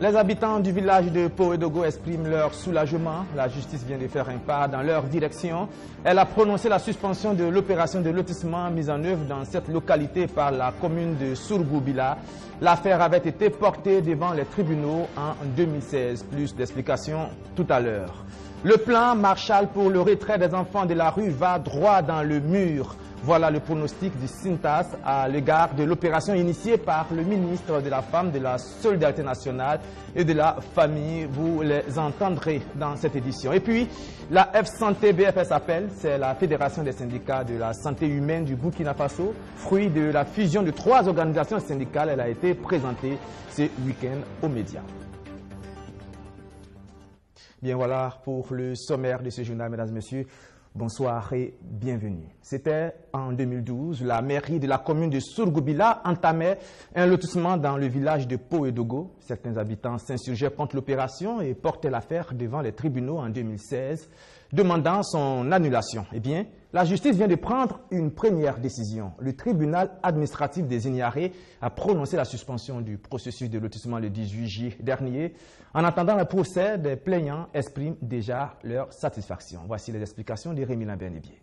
Les habitants du village de Poedogo expriment leur soulagement. La justice vient de faire un pas dans leur direction. Elle a prononcé la suspension de l'opération de lotissement mise en œuvre dans cette localité par la commune de Sourgoubila. L'affaire avait été portée devant les tribunaux en 2016. Plus d'explications tout à l'heure. Le plan Marshall pour le retrait des enfants de la rue va droit dans le mur. Voilà le pronostic du SINTAS à l'égard de l'opération initiée par le ministre de la Femme, de la Solidarité nationale et de la Famille. Vous les entendrez dans cette édition. Et puis, la F-Santé BFS Appel, c'est la Fédération des syndicats de la santé humaine du Burkina Faso. Fruit de la fusion de 3 organisations syndicales, elle a été présentée ce week-end aux médias. Bien, voilà pour le sommaire de ce journal, mesdames et messieurs. Bonsoir et bienvenue. C'était en 2012, la mairie de la commune de Sourgoubila entamait un lotissement dans le village de Poedogo. Certains habitants s'insurgeaient contre l'opération et portaient l'affaire devant les tribunaux en 2016, demandant son annulation. Eh bien, la justice vient de prendre une première décision. Le tribunal administratif des Ignarés a prononcé la suspension du processus de lotissement le 18 juillet dernier. En attendant le procès, des plaignants expriment déjà leur satisfaction. Voici les explications de Rémi Lambert-Nébier.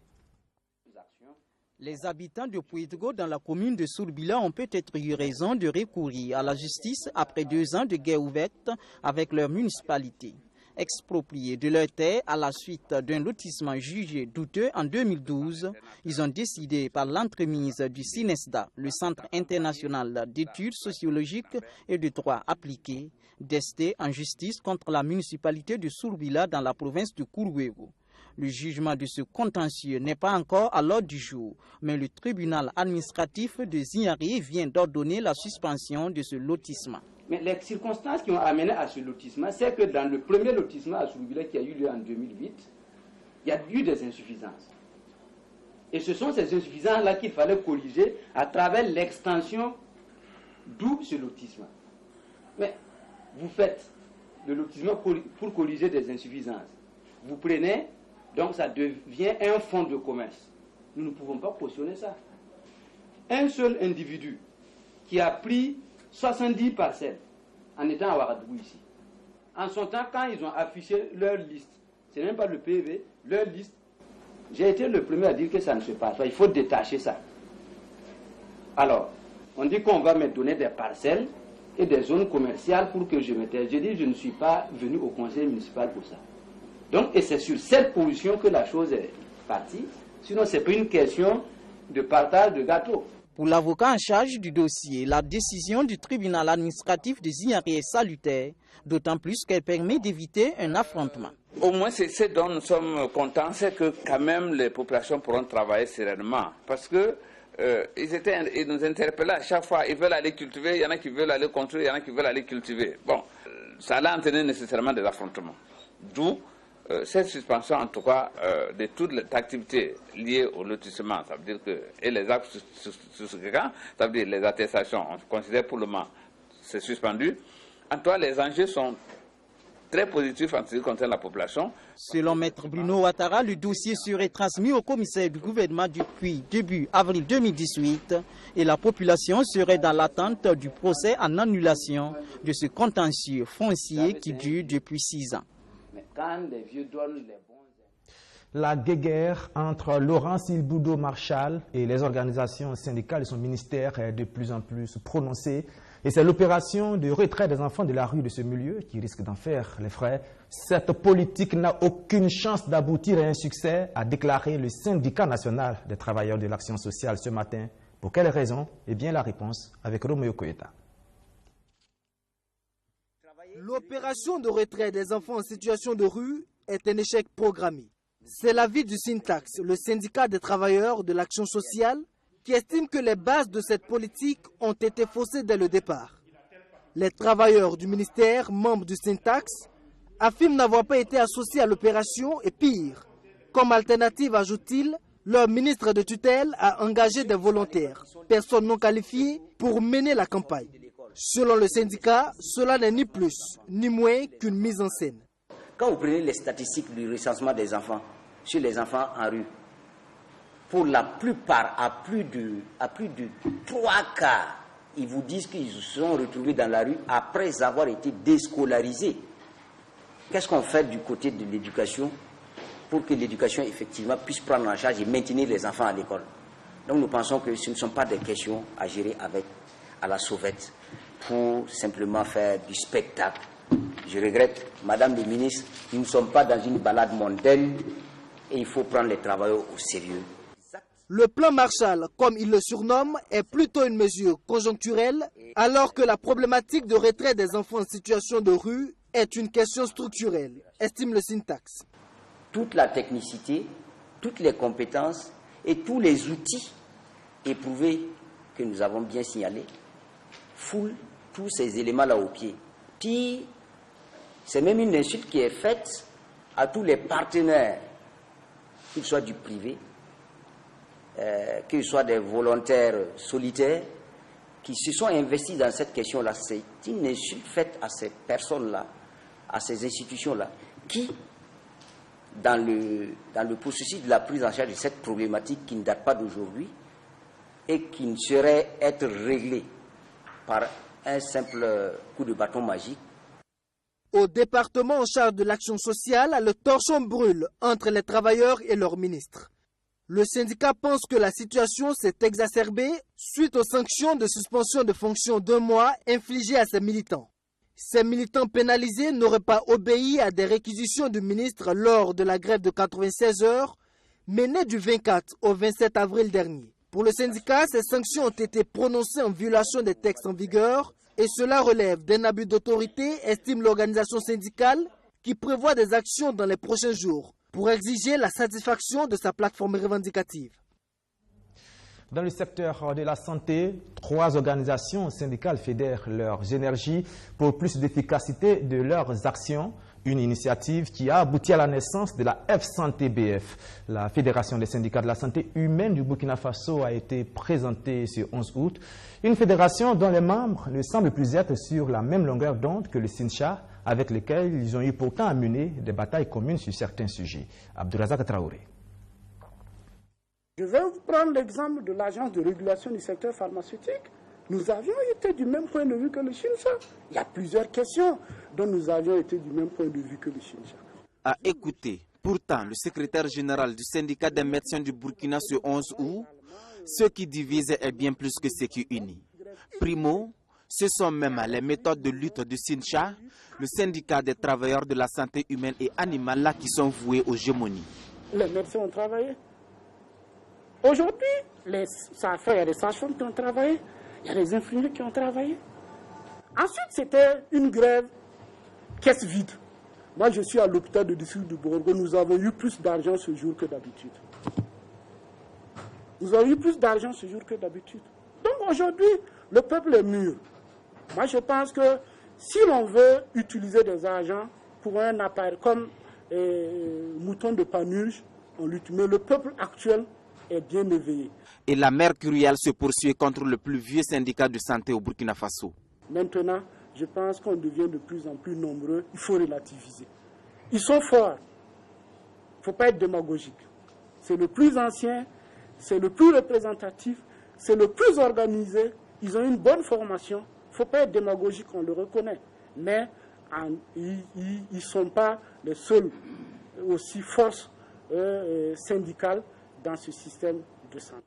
Les habitants de Poedogo dans la commune de Sourgoubila ont peut-être eu raison de recourir à la justice après 2 ans de guerre ouverte avec leur municipalité. Expropriés de leur terre à la suite d'un lotissement jugé douteux en 2012, ils ont décidé par l'entremise du CINESDA, le Centre international d'études sociologiques et de droit appliqué, d'ester en justice contre la municipalité de Sourgoubila dans la province de Kourouégo. Le jugement de ce contentieux n'est pas encore à l'ordre du jour, mais le tribunal administratif de Zignaré vient d'ordonner la suspension de ce lotissement. Mais les circonstances qui ont amené à ce lotissement, c'est que dans le premier lotissement à Sourgoubila qui a eu lieu en 2008, il y a eu des insuffisances. Et ce sont ces insuffisances-là qu'il fallait corriger à travers l'extension, d'où ce lotissement. Mais vous faites le lotissement pour corriger des insuffisances. Vous prenez, donc ça devient un fonds de commerce. Nous ne pouvons pas cautionner ça. Un seul individu qui a pris 70 parcelles en étant à Ouagadougou ici. En son temps, quand ils ont affiché leur liste, ce n'est même pas le PV, leur liste, j'ai été le premier à dire que ça ne se passe pas. Il faut détacher ça. Alors, on dit qu'on va me donner des parcelles et des zones commerciales pour que je m'étais. J'ai dit je ne suis pas venu au conseil municipal pour ça. Donc, et c'est sur cette position que la chose est partie. Sinon, ce n'est pas une question de partage de gâteau. Pour l'avocat en charge du dossier, la décision du tribunal administratif de Zignaré est salutaire, d'autant plus qu'elle permet d'éviter un affrontement. Au moins, c'est ce dont nous sommes contents, c'est que quand même les populations pourront travailler sereinement. Parce que ils nous interpellaient à chaque fois, ils veulent aller cultiver, il y en a qui veulent aller construire, il y en a qui veulent aller cultiver. Bon, ça allait entraîner nécessairement des affrontements. D'où cette suspension, en tout cas, de toutes les activités liées au lotissement, ça veut dire que, et les actes souscrits, ça veut dire les attestations, on considère pour le moment, c'est suspendu. En tout cas, les enjeux sont très positifs en ce qui concerne la population. Selon Maître Bruno Ouattara, le dossier serait transmis au commissaire du gouvernement depuis début avril 2018 et la population serait dans l'attente du procès en annulation de ce contentieux foncier qui dure depuis 6 ans. La guéguerre entre Laurence Ilboudo Marshall et les organisations syndicales de son ministère est de plus en plus prononcée. Et c'est l'opération de retrait des enfants de la rue de ce milieu qui risque d'en faire les frais. Cette politique n'a aucune chance d'aboutir à un succès, a déclaré le syndicat national des travailleurs de l'action sociale ce matin. Pour quelles raisons? Eh bien, la réponse avec Roméo Koeta. L'opération de retrait des enfants en situation de rue est un échec programmé. C'est l'avis du Syntax, le syndicat des travailleurs de l'action sociale, qui estime que les bases de cette politique ont été faussées dès le départ. Les travailleurs du ministère, membres du Syntax, affirment n'avoir pas été associés à l'opération et pire. Comme alternative, ajoute-t-il, leur ministre de tutelle a engagé des volontaires, personnes non qualifiées, pour mener la campagne. Selon le syndicat, cela n'est ni plus ni moins qu'une mise en scène. Quand vous prenez les statistiques du recensement des enfants, sur les enfants en rue, pour la plupart, à plus de 3 quarts, ils vous disent qu'ils se sont retrouvés dans la rue après avoir été déscolarisés. Qu'est-ce qu'on fait du côté de l'éducation pour que l'éducation effectivement puisse prendre en charge et maintenir les enfants à l'école? Donc nous pensons que ce ne sont pas des questions à gérer à la sauvette pour simplement faire du spectacle. Je regrette, Madame le ministre, nous ne sommes pas dans une balade mondaine et il faut prendre les travailleurs au sérieux. Le plan Marshall, comme il le surnomme, est plutôt une mesure conjoncturelle, alors que la problématique de retrait des enfants en situation de rue est une question structurelle, estime le Syntax. Toute la technicité, toutes les compétences et tous les outils éprouvés que nous avons bien signalés foulent tous ces éléments-là au pied. Puis, c'est même une insulte qui est faite à tous les partenaires, qu'ils soient du privé, qu'ils soient des volontaires solitaires, qui se sont investis dans cette question-là. C'est une insulte faite à ces personnes-là, à ces institutions-là, qui, dans le processus de la prise en charge de cette problématique qui ne date pas d'aujourd'hui et qui ne saurait être réglée par un simple coup de bâton magique. Au département en charge de l'action sociale, le torchon brûle entre les travailleurs et leurs ministres. Le syndicat pense que la situation s'est exacerbée suite aux sanctions de suspension de fonction d'1 mois infligées à ces militants. Ces militants pénalisés n'auraient pas obéi à des réquisitions du ministre lors de la grève de 96 heures menée du 24 au 27 avril dernier. Pour le syndicat, ces sanctions ont été prononcées en violation des textes en vigueur et cela relève d'un abus d'autorité, estime l'organisation syndicale, qui prévoit des actions dans les prochains jours pour exiger la satisfaction de sa plateforme revendicative. Dans le secteur de la santé, 3 organisations syndicales fédèrent leurs énergies pour plus d'efficacité de leurs actions. Une initiative qui a abouti à la naissance de la F-Santé BF. La Fédération des syndicats de la santé humaine du Burkina Faso a été présentée ce 11 août. Une fédération dont les membres ne semblent plus être sur la même longueur d'onde que le SYNCHA, avec lesquels ils ont eu pourtant à mener des batailles communes sur certains sujets. Abdourazak Traoré. Je vais vous prendre l'exemple de l'Agence de régulation du secteur pharmaceutique. Nous avions été du même point de vue que le SYNCHA. Il y a plusieurs questions dont nous avions été du même point de vue que le SYNCHA. À écouter, pourtant, le secrétaire général du syndicat des médecins du Burkina ce 11 août, ce qui divise est bien plus que ce qui unit. Primo, ce sont même les méthodes de lutte du SYNCHA, le syndicat des travailleurs de la santé humaine et animale là qui sont voués aux gémonies. Les médecins ont travaillé. Aujourd'hui, il y a des sages-femmes qui ont travaillé. Il y a des infirmiers qui ont travaillé. Ensuite, c'était une grève caisse vide. Moi, je suis à l'hôpital de district de Borgo. Nous avons eu plus d'argent ce jour que d'habitude. Nous avons eu plus d'argent ce jour que d'habitude. Donc aujourd'hui, le peuple est mûr. Moi, je pense que si l'on veut utiliser des argents pour un appareil comme mouton de Panurge, on l'utilise. Mais le peuple actuel est bien éveillé. Et la mercuriale se poursuit contre le plus vieux syndicat de santé au Burkina Faso. Maintenant, je pense qu'on devient de plus en plus nombreux. Il faut relativiser. Ils sont forts. Il ne faut pas être démagogique. C'est le plus ancien, c'est le plus représentatif, c'est le plus organisé. Ils ont une bonne formation. Il ne faut pas être démagogique, on le reconnaît. Mais ils ne sont pas les seuls aussi forces syndicales dans ce système de santé.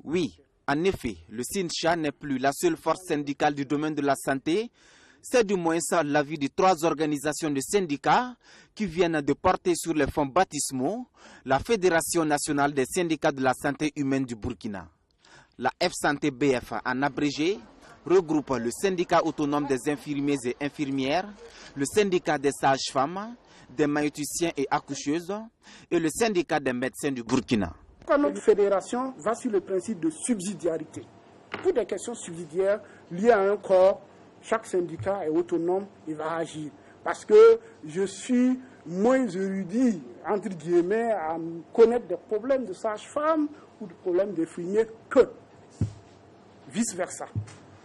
Oui, en effet, le SYNCHA n'est plus la seule force syndicale du domaine de la santé. C'est du moins ça l'avis de 3 organisations de syndicats qui viennent de porter sur les fonds baptismaux la Fédération nationale des syndicats de la santé humaine du Burkina. La F-Santé BF, en abrégé, regroupe le syndicat autonome des infirmiers et infirmières, le syndicat des sages-femmes, des maïoticiens et accoucheuses et le syndicat des médecins du Burkina. Notre fédération va sur le principe de subsidiarité. Pour des questions subsidiaires liées à un corps, chaque syndicat est autonome et va agir. Parce que je suis moins érudit, entre guillemets, à connaître des problèmes de sage-femme ou des problèmes d'infirmiers que vice-versa.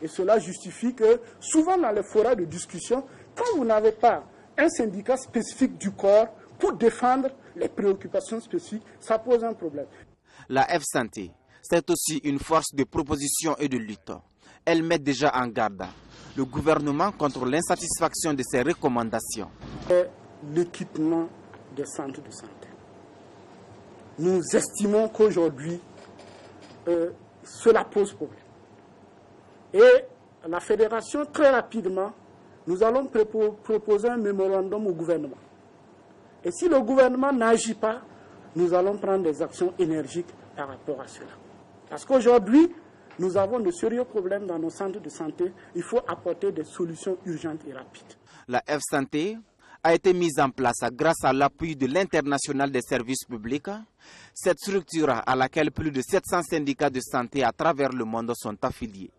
Et cela justifie que souvent dans les forats de discussion, quand vous n'avez pas un syndicat spécifique du corps pour défendre les préoccupations spécifiques, ça pose un problème. La F-Santé, c'est aussi une force de proposition et de lutte. Elle met déjà en garde le gouvernement contre l'insatisfaction de ses recommandations. L'équipement des centres de santé. Nous estimons qu'aujourd'hui, cela pose problème. Et la fédération, très rapidement, nous allons proposer un mémorandum au gouvernement. Et si le gouvernement n'agit pas, nous allons prendre des actions énergiques par rapport à cela. Parce qu'aujourd'hui, nous avons de sérieux problèmes dans nos centres de santé. Il faut apporter des solutions urgentes et rapides. La F-Santé a été mise en place grâce à l'appui de l'International des services publics. Cette structure à laquelle plus de 700 syndicats de santé à travers le monde sont affiliés.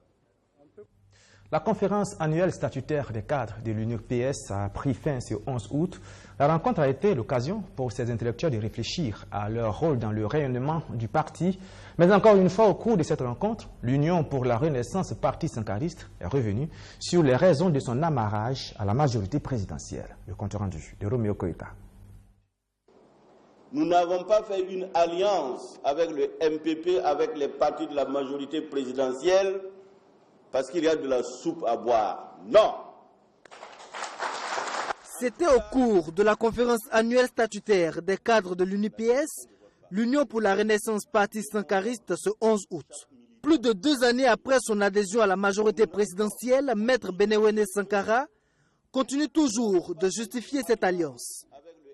La conférence annuelle statutaire des cadres de l'UNUPS a pris fin ce 11 août. La rencontre a été l'occasion pour ces intellectuels de réfléchir à leur rôle dans le rayonnement du parti. Mais encore une fois, au cours de cette rencontre, l'Union pour la Renaissance Parti Sankariste est revenue sur les raisons de son amarrage à la majorité présidentielle. Le compte rendu de Roméo Koïta. Nous n'avons pas fait une alliance avec le MPP, avec les partis de la majorité présidentielle, parce qu'il y a de la soupe à boire. Non! C'était au cours de la conférence annuelle statutaire des cadres de l'UNUPS, l'Union pour la Renaissance Parti Sankariste, ce 11 août. Plus de 2 années après son adhésion à la majorité présidentielle, Maître Benewene Sankara continue toujours de justifier cette alliance.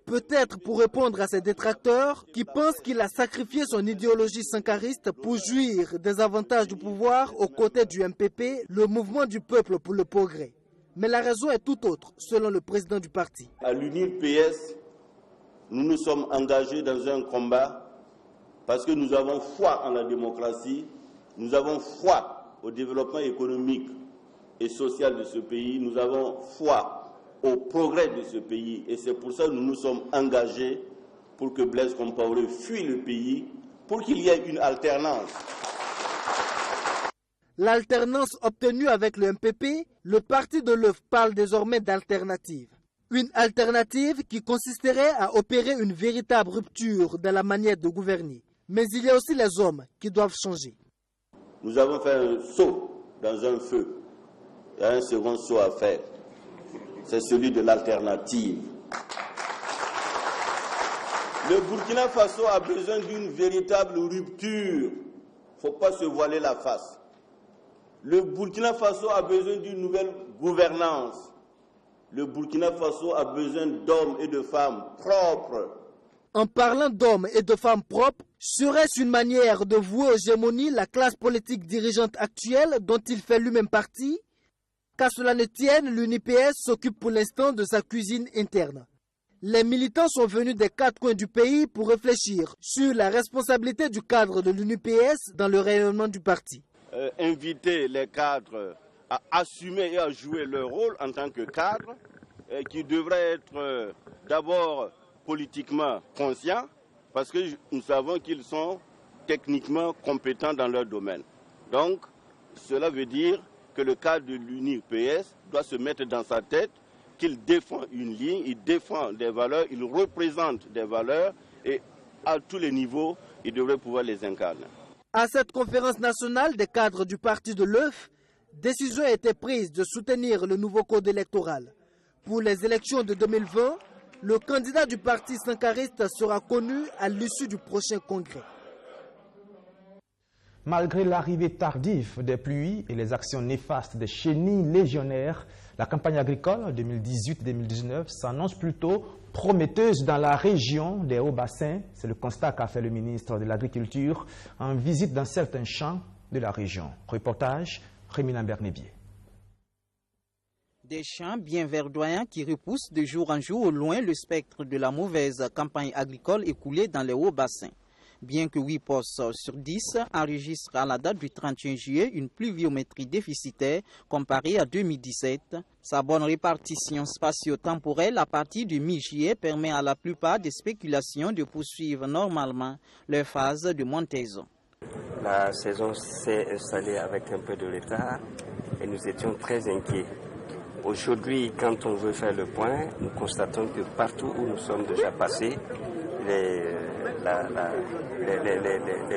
Peut-être pour répondre à ses détracteurs qui pensent qu'il a sacrifié son idéologie sankariste pour jouir des avantages du pouvoir aux côtés du MPP, le mouvement du peuple pour le progrès. Mais la raison est tout autre, selon le président du parti. À l'UNUPS, nous nous sommes engagés dans un combat parce que nous avons foi en la démocratie, nous avons foi au développement économique et social de ce pays, nous avons foi au progrès de ce pays. Et c'est pour ça que nous nous sommes engagés pour que Blaise Compaoré fuit le pays, pour qu'il y ait une alternance. L'alternance obtenue avec le MPP, le parti de l'œuf parle désormais d'alternative. Une alternative qui consisterait à opérer une véritable rupture dans la manière de gouverner. Mais il y a aussi les hommes qui doivent changer. Nous avons fait un saut dans un feu. Il y a un second saut à faire. C'est celui de l'alternative. Le Burkina Faso a besoin d'une véritable rupture. Il ne faut pas se voiler la face. Le Burkina Faso a besoin d'une nouvelle gouvernance. Le Burkina Faso a besoin d'hommes et de femmes propres. En parlant d'hommes et de femmes propres, serait-ce une manière de vouer aux hégémonies la classe politique dirigeante actuelle dont il fait lui-même partie? Qu'à cela ne tienne, l'UNUPS s'occupe pour l'instant de sa cuisine interne. Les militants sont venus des 4 coins du pays pour réfléchir sur la responsabilité du cadre de l'UNUPS dans le rayonnement du parti. Inviter les cadres à assumer et à jouer leur rôle en tant que cadres, qui devraient être d'abord politiquement conscients, parce que nous savons qu'ils sont techniquement compétents dans leur domaine. Donc, cela veut dire que le cadre de l'UNUPS doit se mettre dans sa tête qu'il défend une ligne, il défend des valeurs, il représente des valeurs et à tous les niveaux, il devrait pouvoir les incarner. À cette conférence nationale des cadres du parti de l'œuf, décision a été prise de soutenir le nouveau code électoral. Pour les élections de 2020, le candidat du parti sankariste sera connu à l'issue du prochain congrès. Malgré l'arrivée tardive des pluies et les actions néfastes des chenilles légionnaires, la campagne agricole 2018-2019 s'annonce plutôt prometteuse dans la région des Hauts-Bassins. C'est le constat qu'a fait le ministre de l'Agriculture en visite dans certains champs de la région. Reportage, Rémi Lambert-Nébier. Des champs bien verdoyants qui repoussent de jour en jour au loin le spectre de la mauvaise campagne agricole écoulée dans les Hauts-Bassins. Bien que 8 postes sur 10 enregistrent à la date du 31 juillet une pluviométrie déficitaire comparée à 2017, sa bonne répartition spatio-temporelle à partir du mi-juillet permet à la plupart des spéculations de poursuivre normalement leur phase de montaison. La saison s'est installée avec un peu de retard et nous étions très inquiets. Aujourd'hui, quand on veut faire le point, nous constatons que partout où nous sommes déjà passés, les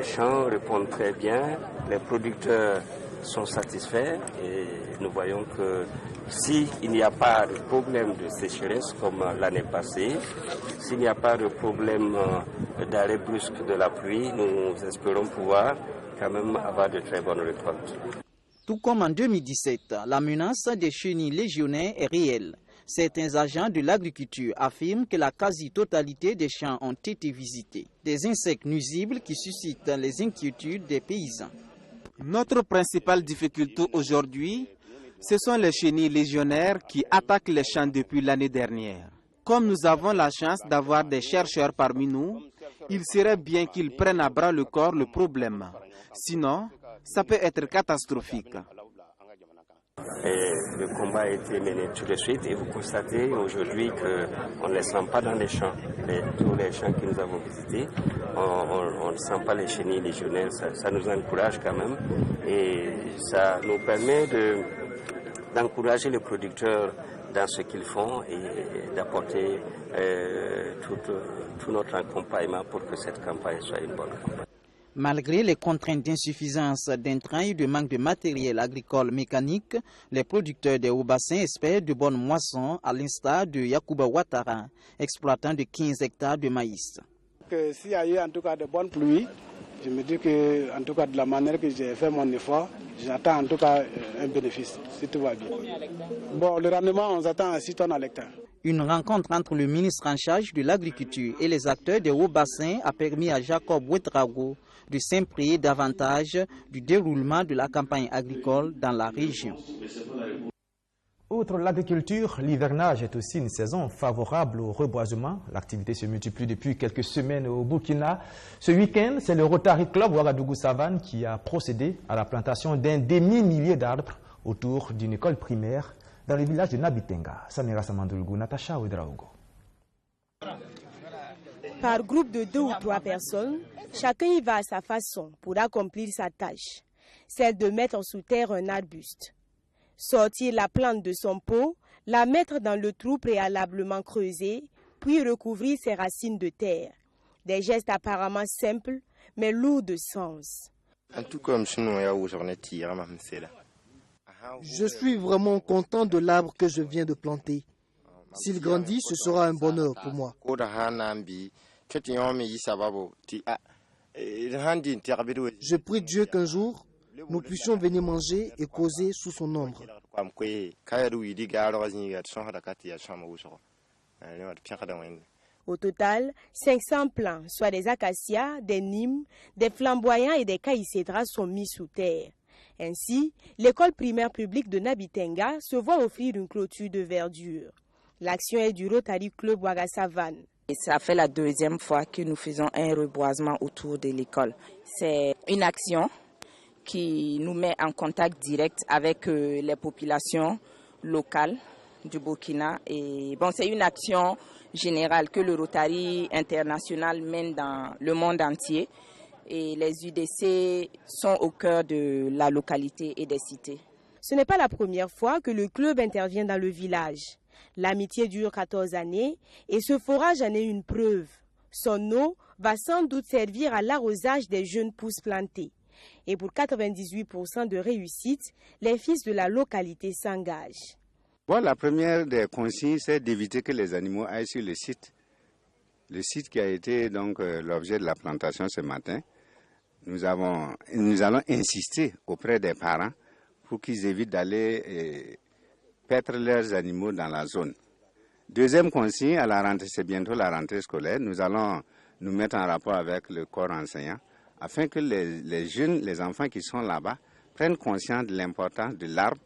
champs répondent très bien, les producteurs sont satisfaits et nous voyons que s'il n'y a pas de problème de sécheresse comme l'année passée, s'il n'y a pas de problème d'arrêt brusque de la pluie, nous espérons pouvoir quand même avoir de très bonnes récoltes. Tout comme en 2017, la menace des chenilles légionnaires est réelle. Certains agents de l'agriculture affirment que la quasi-totalité des champs ont été visités. Des insectes nuisibles qui suscitent les inquiétudes des paysans. Notre principale difficulté aujourd'hui, ce sont les chenilles légionnaires qui attaquent les champs depuis l'année dernière. Comme nous avons la chance d'avoir des chercheurs parmi nous, il serait bien qu'ils prennent à bras le corps le problème. Sinon, ça peut être catastrophique. Et le combat a été mené tout de suite et vous constatez aujourd'hui qu'on ne les sent pas dans les champs. Tous les champs que nous avons visités, on ne sent pas les chenilles légionnaires. Ça nous encourage quand même et ça nous permet d'encourager les producteurs dans ce qu'ils font et d'apporter tout notre accompagnement pour que cette campagne soit une bonne campagne. Malgré les contraintes d'insuffisance d'intrants et de manque de matériel agricole mécanique, les producteurs des hauts-bassins espèrent de bonnes moissons à l'instar de Yacouba Ouattara, exploitant de 15 hectares de maïs. S'il y a eu en tout cas de bonnes pluies, je me dis que en tout cas de la manière que j'ai fait mon effort, j'attends en tout cas un bénéfice, si tout va bien. Bon, le rendement, on s'attend à 6 tonnes à l'hectare. Une rencontre entre le ministre en charge de l'agriculture et les acteurs des hauts-bassins a permis à Jacob Ouedraogo de s'imprégner davantage du déroulement de la campagne agricole dans la région. Outre l'agriculture, l'hivernage est aussi une saison favorable au reboisement. L'activité se multiplie depuis quelques semaines au Burkina. Ce week-end, c'est le Rotary Club Ouagadougou Savane qui a procédé à la plantation d'un demi-millier d'arbres autour d'une école primaire dans le village de Nabitenga. Samira Samandoulgou, Natacha Ouedraogo. Par groupe de 2 ou 3 personnes, chacun y va à sa façon pour accomplir sa tâche, celle de mettre sous terre un arbuste. Sortir la plante de son pot, la mettre dans le trou préalablement creusé, puis recouvrir ses racines de terre. Des gestes apparemment simples, mais lourds de sens. Je suis vraiment content de l'arbre que je viens de planter. S'il grandit, ce sera un bonheur pour moi. Je prie Dieu qu'un jour, nous puissions venir manger et causer sous son ombre. Au total, 500 plants, soit des acacias, des nimes, des flamboyants et des caïcédras sont mis sous terre. Ainsi, l'école primaire publique de Nabitenga se voit offrir une clôture de verdure. L'action est du Rotary Club Ouaga Savane. Et ça fait la 2e fois que nous faisons un reboisement autour de l'école. C'est une action qui nous met en contact direct avec les populations locales du Burkina. Et bon, c'est une action générale que le Rotary international mène dans le monde entier. Et les UDC sont au cœur de la localité et des cités. Ce n'est pas la première fois que le club intervient dans le village. L'amitié dure 14 années et ce forage en est une preuve. Son eau va sans doute servir à l'arrosage des jeunes pousses plantées. Et pour 98% de réussite, les fils de la localité s'engagent. Bon, la première des consignes, c'est d'éviter que les animaux aillent sur le site. Le site qui a été donc l'objet de la plantation ce matin. Nous allons insister auprès des parents pour qu'ils évitent d'aller paître leurs animaux dans la zone. Deuxième consigne, à la rentrée, c'est bientôt la rentrée scolaire, nous allons nous mettre en rapport avec le corps enseignant afin que les jeunes, les enfants qui sont là-bas prennent conscience de l'importance de l'arbre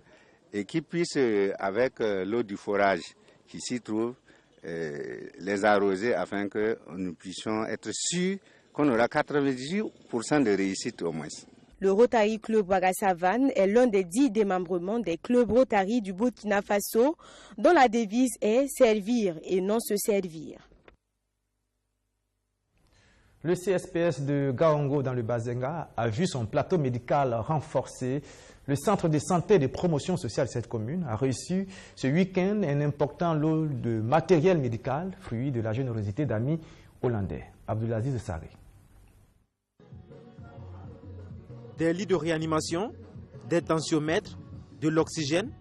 et qu'ils puissent, avec l'eau du forage qui s'y trouve, les arroser afin que nous puissions être sûrs qu'on aura 98% de réussite au moins. Le Rotary Club Ouaga Savane est l'un des 10 démembrements des clubs Rotary du Burkina Faso, dont la devise est « servir et non se servir ». Le CSPS de Gaongo dans le Bazenga a vu son plateau médical renforcé. Le centre de santé et de promotion sociale de cette commune a reçu ce week-end un important lot de matériel médical, fruit de la générosité d'amis hollandais. Abdulaziz Sarri. Des lits de réanimation, des tensiomètres, de l'oxygène,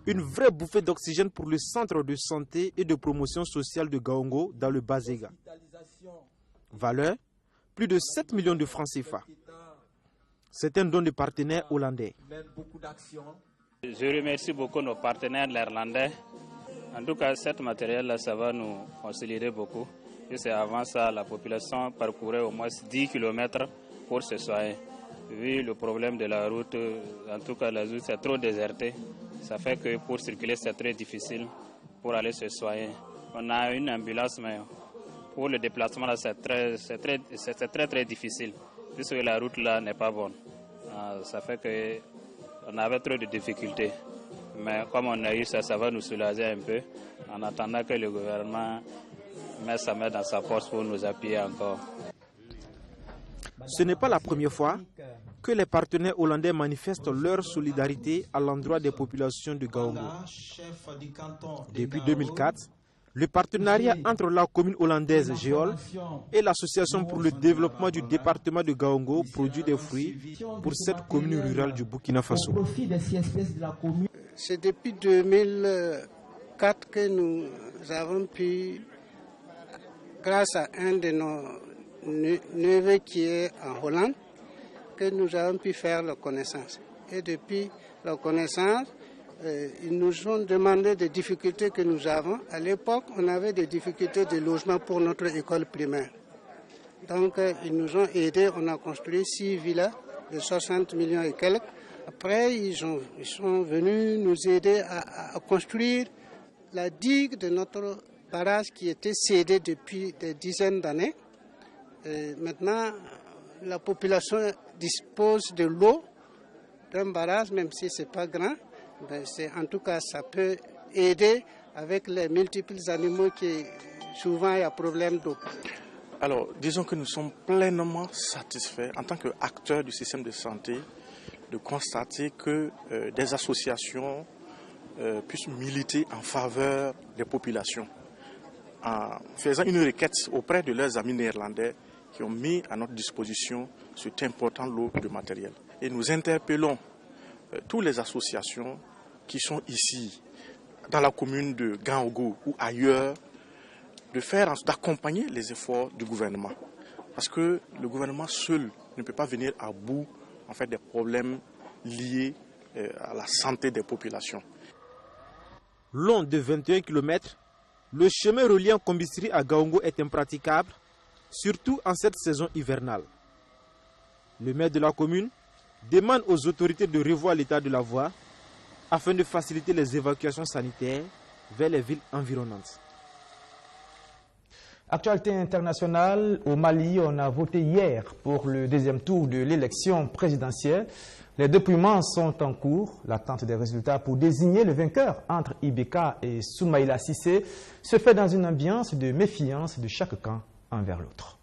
une vraie bouffée d'oxygène pour le centre de santé et de promotion sociale de Gaongo dans le Bazega. Valeur, plus de 7 millions de francs CFA. C'est un don de partenaires hollandais. Je remercie beaucoup nos partenaires néerlandais. En tout cas, cet matériel-là, ça va nous consolider beaucoup. Et c'est avant ça, la population parcourait au moins 10 km pour se soigner. Vu le problème de la route, en tout cas la route c'est trop déserté. Ça fait que pour circuler c'est très difficile pour aller se soigner. On a une ambulance, mais pour le déplacement là c'est très difficile puisque la route là n'est pas bonne. Ça fait que on avait trop de difficultés. Mais comme on a eu ça, ça va nous soulager un peu en attendant que le gouvernement mette sa main dans sa poche pour nous appuyer encore. Ce n'est pas la première fois que les partenaires hollandais manifestent leur solidarité à l'endroit des populations de Gaongo. Depuis 2004, le partenariat entre la commune hollandaise Géol et l'Association pour le développement du département de Gaongo produit des fruits pour cette commune rurale du Burkina Faso. C'est depuis 2004 que nous avons pu, grâce à un de nos neveux qui est en Hollande, que nous avons pu faire la connaissance. Et depuis la connaissance, ils nous ont demandé des difficultés que nous avons. À l'époque, on avait des difficultés de logement pour notre école primaire. Donc, ils nous ont aidés. On a construit 6 villas de 60 millions et quelques. Après, ils sont venus nous aider à construire la digue de notre barrage qui était cédé depuis des dizaines d'années. Maintenant, la population dispose de l'eau d'un barrage, même si ce n'est pas grand. En tout cas, ça peut aider avec les multiples animaux qui souvent il y a problème d'eau. Alors, disons que nous sommes pleinement satisfaits en tant qu'acteurs du système de santé de constater que des associations puissent militer en faveur des populations en faisant une requête auprès de leurs amis néerlandais qui ont mis à notre disposition cet important lot de matériel. Et nous interpellons toutes les associations qui sont ici, dans la commune de Gaongo ou ailleurs, de faire d'accompagner les efforts du gouvernement. Parce que le gouvernement seul ne peut pas venir à bout des problèmes liés à la santé des populations. Long de 21 km, le chemin reliant Kombistri à Gaongo est impraticable, surtout en cette saison hivernale. Le maire de la commune demande aux autorités de revoir l'état de la voie afin de faciliter les évacuations sanitaires vers les villes environnantes. Actualité internationale, au Mali, on a voté hier pour le deuxième tour de l'élection présidentielle. Les dépouillements sont en cours. L'attente des résultats pour désigner le vainqueur entre Ibeka et Soumaïla Cissé se fait dans une ambiance de méfiance de chaque camp envers l'autre.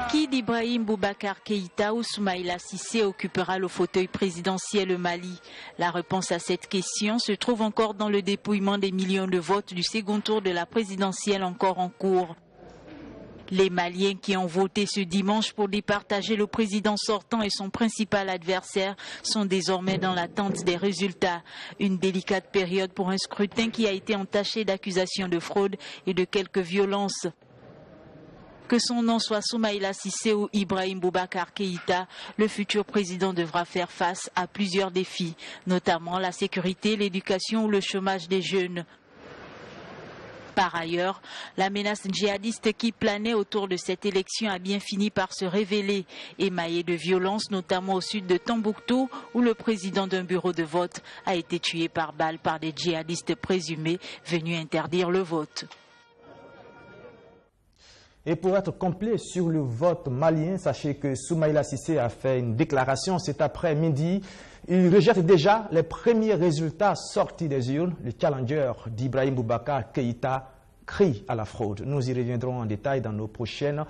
Qui d'Ibrahim Boubacar Keïta ou Soumaïla Cissé occupera le fauteuil présidentiel au Mali? La réponse à cette question se trouve encore dans le dépouillement des millions de votes du second tour de la présidentielle encore en cours. Les Maliens qui ont voté ce dimanche pour départager le président sortant et son principal adversaire sont désormais dans l'attente des résultats. Une délicate période pour un scrutin qui a été entaché d'accusations de fraude et de quelques violences. Que son nom soit Soumaïla Cissé ou Ibrahim Boubacar Keïta, le futur président devra faire face à plusieurs défis, notamment la sécurité, l'éducation ou le chômage des jeunes. Par ailleurs, la menace djihadiste qui planait autour de cette élection a bien fini par se révéler, émaillée de violences, notamment au sud de Tombouctou, où le président d'un bureau de vote a été tué par balle par des djihadistes présumés venus interdire le vote. Et pour être complet sur le vote malien, sachez que Soumaïla Cissé a fait une déclaration cet après-midi. Il rejette déjà les premiers résultats sortis des urnes. Le challenger d'Ibrahim Boubacar Keïta crie à la fraude. Nous y reviendrons en détail dans nos prochaines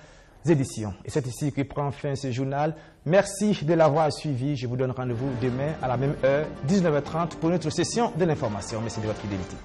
éditions. Et c'est ici que prend fin ce journal. Merci de l'avoir suivi. Je vous donne rendez-vous demain à la même heure, 19h30, pour notre session de l'information. Merci de votre fidélité.